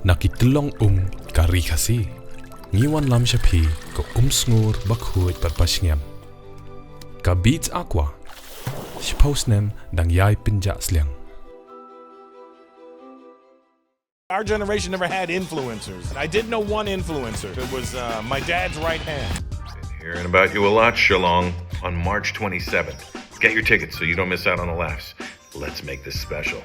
Nakitulong kari kasi. Ngiwan lam siya pi ko sngur bakhuit parpasngem. Ka beats aqua. Shpausnem dang yai pinja sliang. Our generation never had influencers. I did know one influencer. It was my dad's right hand. Been hearing about you a lot, Shillong. On March 27th. Get your tickets so you don't miss out on the laughs. Let's make this special.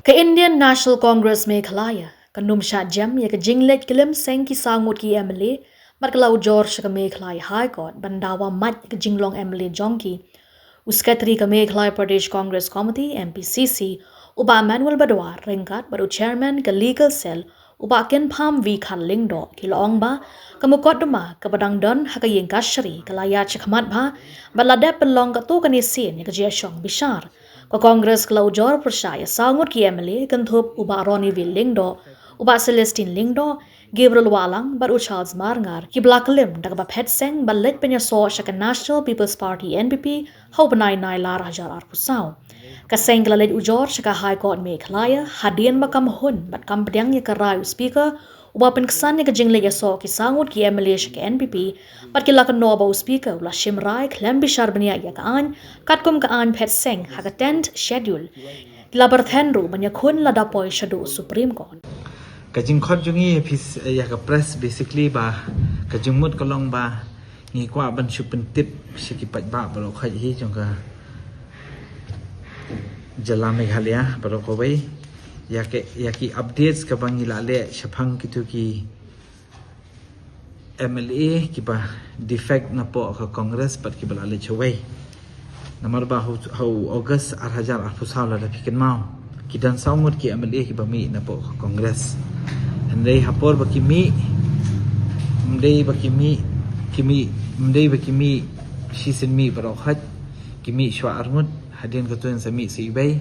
Ka Indian National Congress Meghalaya, ka numsha jam ya ka jinglet kilim seng ki sangut ki MLA, markalau George ka Meghalaya High Court, bandawa mat ka jinglong MLA Jonki, uskatri ka Meghalaya Pradesh Congress Committee, MPCC, uba Manuel Badwar, ringkat baru chairman ka legal cell, uba ken pham vi khan lingdo, kilaong ba, ka mukot duma, ka badang don, haka yeng kashri, ka layat chakamat ba, baladep pelong ka tu kanisin ya ka jiasyong bishar, ka Congress kalau jor percaya sangut ki MLA kentup uba Ronnie Lingdo, uba Celestine Lingdo, Gabriel Walang baru Charles Marngar ki blaklim daga ba petseng balet penya so syaka National People's Party NPP hau benai nai lar hajar arpusau. Kaseng kelalet ujor syaka High Court Meghalaya hadian makam hun bat kam pedang ya karayu speaker uba penkesan ya kejing ya so ki sangut ki MLA syaka NPP bat kila keno ba speaker ulah shimrai klem bishar benia ya kaan katkum kaan petseng hak attend schedule kila berthenru banyak hun lada poi shadu Supreme Court. Kajing khot jungi pis ya ka press basically ba kajing mut kolong ba ngi kwa ban shu pentip siki pat ba baro khai hi jong ka jala Meghalaya baro ko bai ya ki updates ka bang ila le shaphang kitu ki MLA ki ba defect na po ka Congress pat ki bala le chawai namar ba ho August 2024 la pikin mau kidan saumut ki MLA ki bami na po ka Congress andai hapor bakimi shisin mi barokhat kimi shwa armut hadin katun sami sibai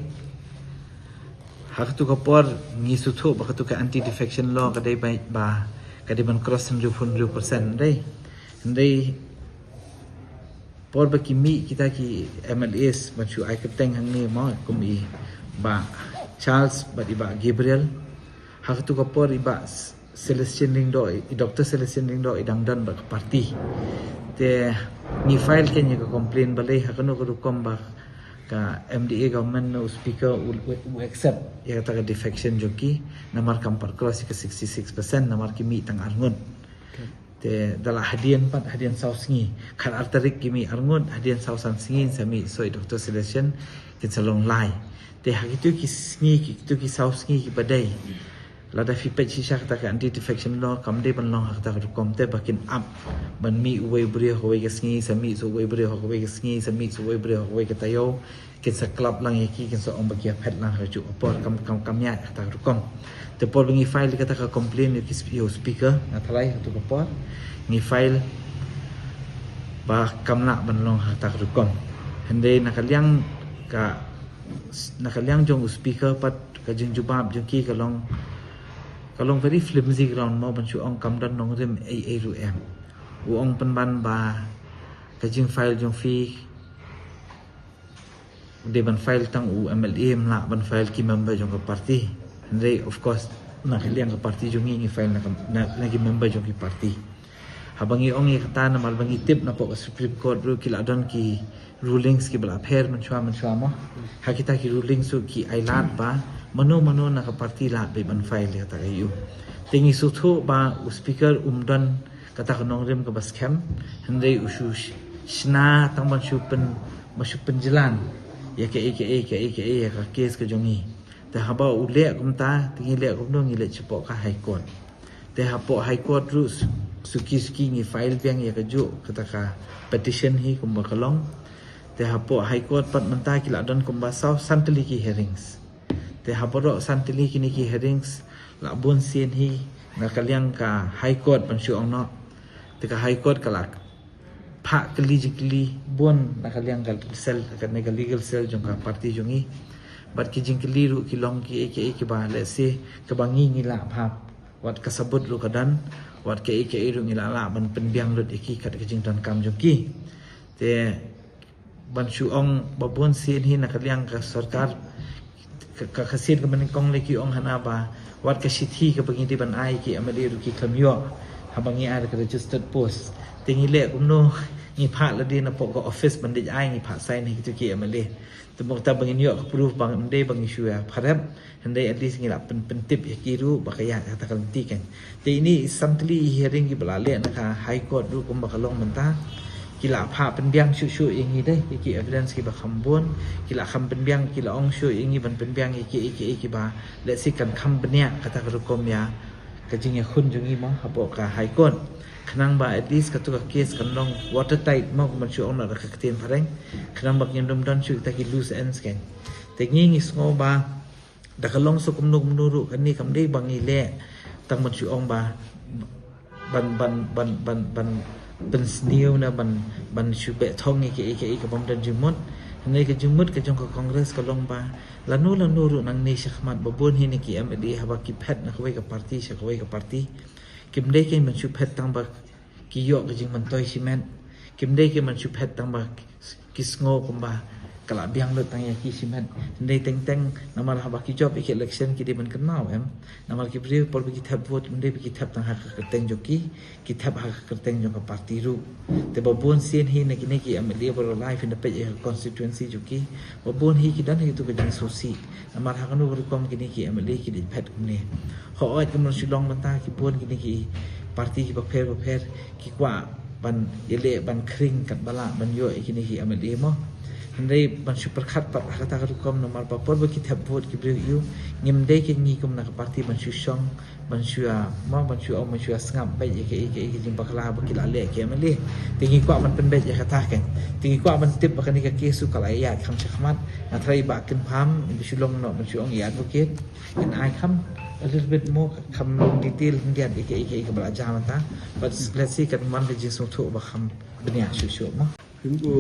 haktu kapor ngisutu bakatu ka anti defection law kadai ba kadai ban cross 100% andai por bakimi kita ki MLAs machu ai keteng hangni ma kumi ba Charles ba iba Gabriel haktu kapor iba Celestine Lingdo Dr. Celestine Lingdo idang dan ba parti te ni file kenya ka complain balai hakano ko komba ka MDA government no speaker will accept ya ta defection joki namar kampar cross ka 66% namar kimi tang arngun te dala hadian pat hadian sausngi kan artarik kimi arngun hadian sausan singin sami so Dr. Celestine kitsalong lai te hakitu ki sngi ki sausngi ki badai lada fipet shisha kata ka anti defection law kamde ban long kata ka komte bakin up ban mi uwe bri ho we gesngi sami so we bri ho we gesngi sami so we bri ho we katayo kin sa club lang yaki kin so omba kia pet lang haju opor kam ya kata ka kom te por ngi file kata ka complain yo speaker na thalai tu opor ngi file ba kamna ban long kata ka kom hende nakaliang jong speaker pat ka jing jubab jong ki kalong very flimsy ground mo ban chu ong kam dan nong rim a ru em u ong pan ban ba kajing file jong fi de ban file tang u MLA la ban file ki member jong ka party and they of course na kaliang ka party jong ngi file na ki member jong ki party habangi ong kata na malbangi tip na po ka Supreme Court ru kila don ki rulings ki bala pher man chwa mo hakita ki rulings su ki ailat ba mano na ka party la be ban file kata kayu tingi suthu ba speaker umdan kata kanong rim ka baskem handai usu shna tang ban shupen jalan ya ka ya ka case ka jongi te haba ule kumta tingi le kumno ngi le chipo ka high court te hapo high court rules suki ngi file biang ya ka ju kata ka petition hi kumba kalong te hapo high court pat manta kila don kumba sau santali ki hearings te haporo santali kini ki hearings la bun sin hi na kaliang ka high court pan shu ong no te ka high court kalak pha kali bun na kaliang ka sel ka legal cell jong ka party jongi bat ki jing keliru ki long ki ki ba le se ka bangi ngila phap wat kasabut ru kadan wat ke ru ngila la ban penbiang lut iki kat ka jing dan kam jongi te ban shu ong babun sin hi na kaliang ka sarkar kasihan ke menengkong lagi ong hanaba wat ke sithi ke bagi di ban ai ki amali ru ki klamyo habangi ada ke registered post tingi le kumno ngi pha la di na pok office bandit ai ngi pha sign hi ki amali tembok ta bagi yo ke proof bang ande bagi syua pharap handai at least ngi la pentip ya ki ru bakaya kata kalti kan te ini samtli hearing ki balale na ka high court ru kum bakalong menta kila pha penbiang syu ingi dai ki evidence ki ba khambon kila kham penbiang kila ong syu ingi ban penbiang ki ba le si kan kham benya kata rukom ya ka jing ya khun jungi ma habo ka high court khnang ba at least ka tu ka case kan long watertight ma man syu ong na ka tin phareng khnang ba kin dum don syu ta ki loose ends ken te ngi sngo ba da ka long so kum nuru kan ni kam dei bangi le tang man syu ong ba ban ban sniu na ban shube thong ke bom dan jumut nei ke jumut ke jong ko congress ka long ba lanu ru nang nei shakhmat babon hi ni ki MLA haba ki phet na khwai ka party sha khwai ka party kim dei ke man shu phet tang ba ki yo ke jing man toy cement kim dei ke man shu phet tang ba ki sngo kum ba kala biang le tang ya ki cement nei teng namal haba ki job election ki de ban kenau namal ki bri por ki thap vote mende ki thap tang ha ka teng joki ki thap ha ka teng jong ka party ru te babon sien hi na ki ne ki MLA for life in the page constituency joki babon hi ki dan hi tu ke jang sosi namal ha kanu ru kom ki ne ki MLA ki de phet kum ne ho oi kum su long mata ki bon ki ne ki party ki ba pher ki kwa ban ele ban kring kat bala ban yo ki ne ki MLA mo handai ban super khat pat kata rukom nomor papor ba kita vote ki bri yu ngim dei ke ngi kum na parti ban shu song ban shu ma ban shu om ban shu sngam bai ke jing bakla ba ki la le ke mali tingi kwa man pen bai ya kata kan tingi kwa man tip ba kan ke kesu kala ya kham chakhmat na trai ba kin pham bi shu long no ban shu ong ya advocate and I come a little bit more come detail ngian ke belajar mata but let's see kan man de jing so thu ba kham benya shu ma Hingga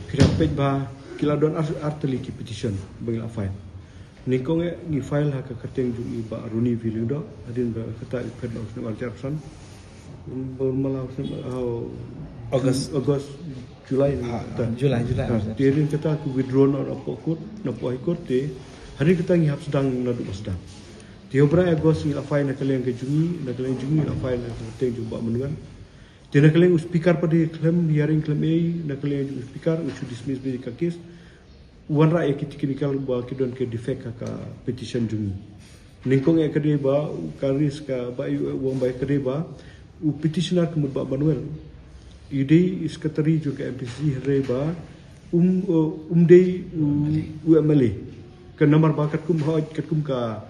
kirampet ba kila don arteli ki petition bagi la file. Nikong ni file ha ka kateng ju ba runi vilu do adin ba kata iped lo snu arjapsan. Bermalau August Julai Julai Tirin kata ku withdraw na pokut na po ikut te hari kita ngi hap sedang na du sedang. Ti obra August ni la file na kalian ke jungi la file na kateng ju ba menuan. Tena kalian speaker pada claim hearing claim na kalian speaker ucu dismiss beri ka case wan ra technical ba kidon ke defect ka petition jungi ningkong e kade ba karis ka ba wong ba kade ba u petitioner ke ba manuel ide secretary juga MPC re ba dei UMLA ke nomor ba kat kum ka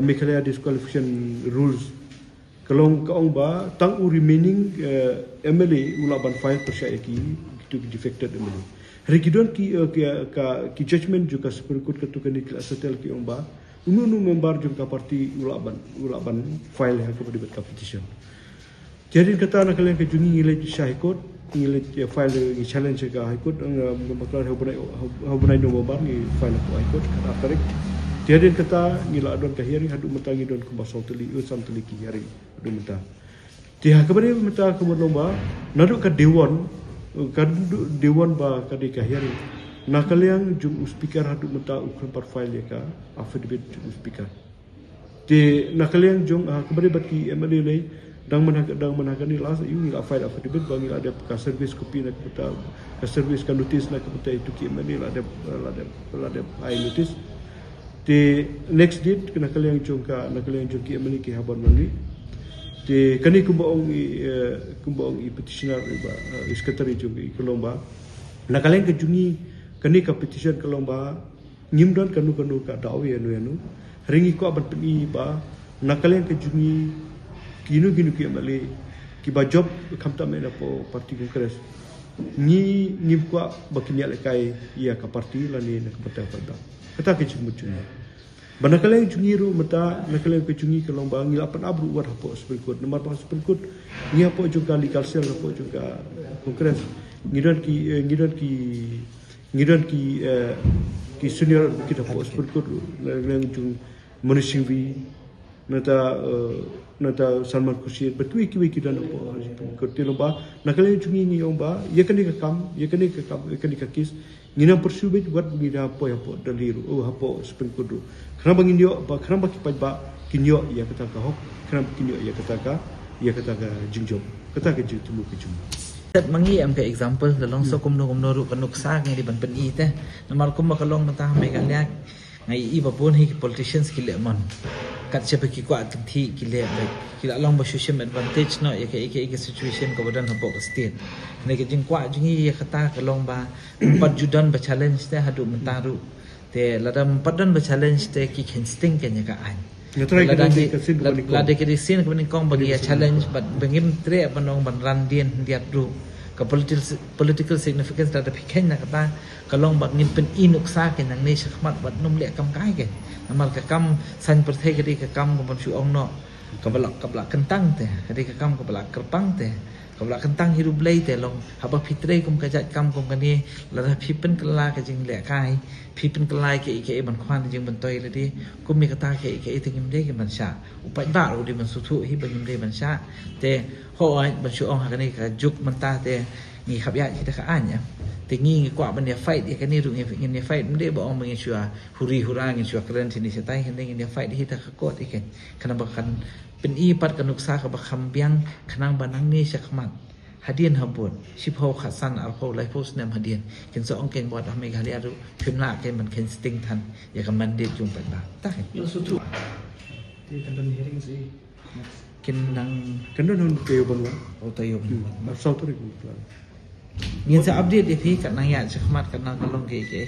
mekhala disqualification rules kalau kaong ba tang remaining MLA ulaban file percaya ki itu defected MLA. Rekidon ki judgment juga seperti ketukan di kelas setel ki ong ba unu member juga parti ulaban file yang kepada buat petition. Jadi kata nak kalian kejungi nilai High Court nilai file ni challenge ke High Court bakal hubungan nomor ni file ke High Court kata tarik. Jadi kata ngila adon ke hearing hadu mentangi don ke basau teli usam teli ki hearing hadu mentang. Dia kepada mentang ke lomba naduk ke dewan ba kadi ke hearing. Nak kalian jum speaker hadu mentang ukran par file ya ka affidavit jum speaker. Di nak kalian jum kepada bagi MLA lai dang menagani las ini la file affidavit bagi ada ka service copy nak kita ka service ka notice nak kita itu ki MLA ada ai notice. Di next date kena kalian jongka ki MLA ki haban mandi. Di kani kumbaong i petitioner ba secretary jongki kolomba. Nak kalian ke jungi kani ka petition kolomba ngimdan kanu ka dawi anu ringi ko aban peni ba nak kalian ke jungi ginu ki MLA ki ba job kamta me na po parti kongres. Ni ko bakinya lekai ia ka parti lani na ka pada. Kata ke cuma Banakala yang jungiru mata nakala ke jungi ke lomba ngilapan abru wat hapo seperkut nomor pas seperkut ni hapo juga legal cell hapo juga kongres ngidon ki senior kita hapo seperkut yang jung manusia vi nata Salman Khurshid betui ki dan hapo seperkut lomba nakala yang jungi ni lomba ye kani ka kam ye kani ka kis ngina persubit buat ngina apa daliru apa sepenkudu kenapa nginyo kenapa kipai ba kinyo ya kata ka hok kenapa kinyo ya kata ka jingjob kata ka jitumu ke jum Tat mangi am ka example dalong so kumno ru kanuk sa ngi di ban pen i te namal kum makalong mata me kan yak ngai i ba pun hi politicians ki le mon kat chepe ki kwa thi ki le ba ki la long ba social advantage no ya ke situation ko badan habo ka state ne ke jing kwa jingi ya kata ka long ba pat judan ba challenge te hadu mentaru te ladam padan ba challenge te ki ken sting ken ya ka an lada ke disin ko kong bagi challenge but bengim tre banong ban randien diat ru ka political significance da piken na kata kalong bak ngin pen inuk sa ken nang ne shakmat bat num le kam kai ken amal ka kam san perthai ke ka kam ko ban su ong no ka balak kentang te ke ka kam ka balak kerpang te ka balak kentang hiru blai te long haba fitre kum ka jat kam kum ka ni la phi pen kala ka jing le kai phi pen kala ke ban khwan jing ban toy le di kum mi kata ke tingim de ke ban sha upai ba ro di ban su thu hi ban de ban sha te ho ai ban su ong ha ka ni ka juk man ta te ni khap ya kita ka anya te ngi kwa ban ya fight ya ka ni ru ngi fight de ba ong ngi shua huri hura ngi shua keren sini se tai ngi fight hi ta ka kot iken kana ba kan pen i pat kanuk sa ka ba kham biang khanang banang ni shakmat hadian habun shipho khasan alho lai post nem hadian ken so ong ken bot me gali adu phimla ken man ken sting than ya ka man de jum pa ba ta yo su thu ti kan dan hearing si ken nang non teo bangwa o tayo sau tu ri ngin sa update dia fi kat nang ya shakmat kat nang kalong ke